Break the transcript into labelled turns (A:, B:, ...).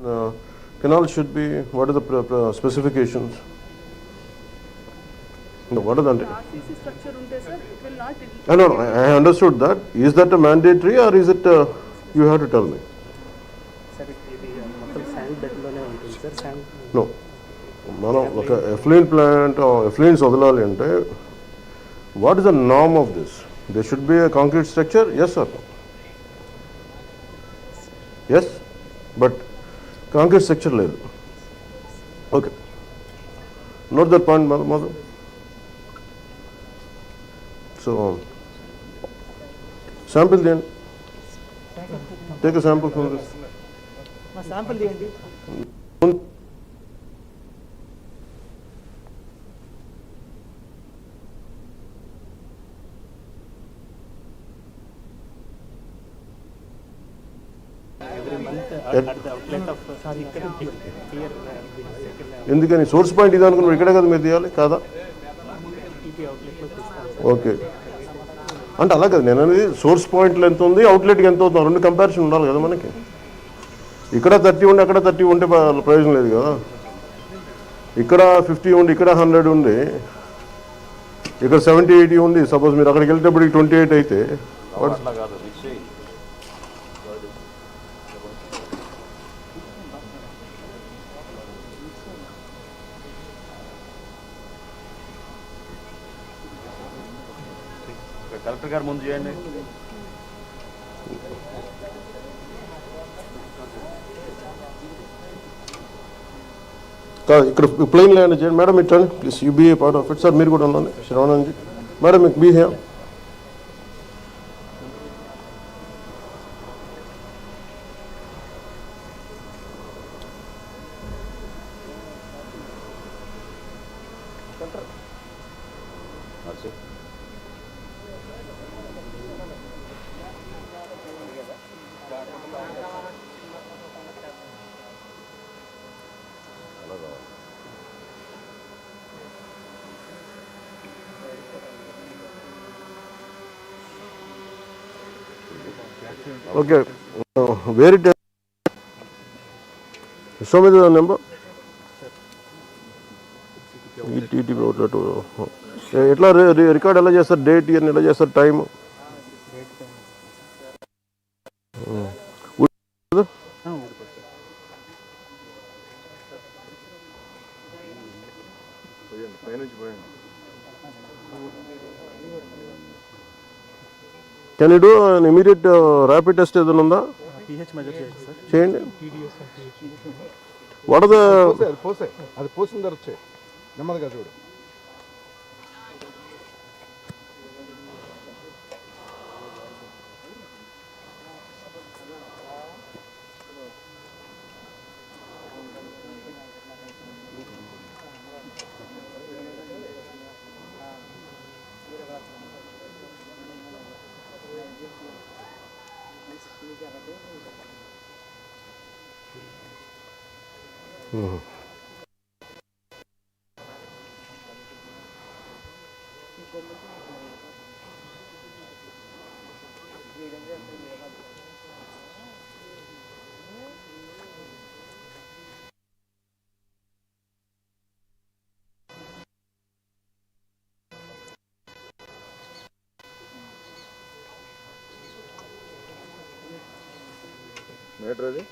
A: canal should be, what are the specifications? No, what are the
B: RCC structure unte sir, it will not.
A: No, I understood that. Is that a mandatory or is it you have to tell me?
C: Sir, ఇది మొత్తం sand బెడ్లోనే ఉంటుంది sir. Sand
A: No. మనం ఒక effluent plant effluents వదలాలి అంటే what is the norm of this? They should be a concrete structure, yes or no? Yes, but concrete structure లేదు. Okay, note that point Madhu. So sample తీయండి, take a sample from this.
C: Sample తీయండి.
A: ఎందుకని source point ఇది అనుకున్నారు, ఇక్కడే కదా మీరు తీయాలి కాదా? ఓకే, అంటే అలా కదా నేను అనేది, సోర్స్ పాయింట్లో ఎంత ఉంది, అవుట్లెట్కి ఎంత అవుతుంది, రెండు కంపారిజన్ ఉండాలి కదా మనకి. ఇక్కడ 30 ఉండి అక్కడ 30 ఉంటే ప్రయోజనం లేదు కదా. ఇక్కడ 50 ఉండి ఇక్కడ 100 ఉండి ఇక్కడ 70-80 ఉంది. సపోజ్ మీరు అక్కడికి వెళ్తేప్పటికి 28 అయితే
D: కలెక్టర్ గారు ముందు చేయండి.
A: కాదు ఇక్కడ ప్లెయిన్ ల్యాండ్ చేయండి మేడం. ఇట్ రండి please, you be a part of it. Sir మీరు కూడా ఉండండి, శ్రవణంజీ మేడం, మీకు be here. Okay, where it? Show me the number. ETT outlet. ఎట్లా రికార్డ్ ఎలా చేస్తారు, డేట్ ఇవన్నీ ఎలా చేస్తారు, time? Can you do an immediate rapid test ఏదైనా ఉందా? చేయండి. వాట్ ఆర్ ద
E: అది పోసిన తర్వాత నెమ్మదిగా చూడు.
D: మీటర్ అది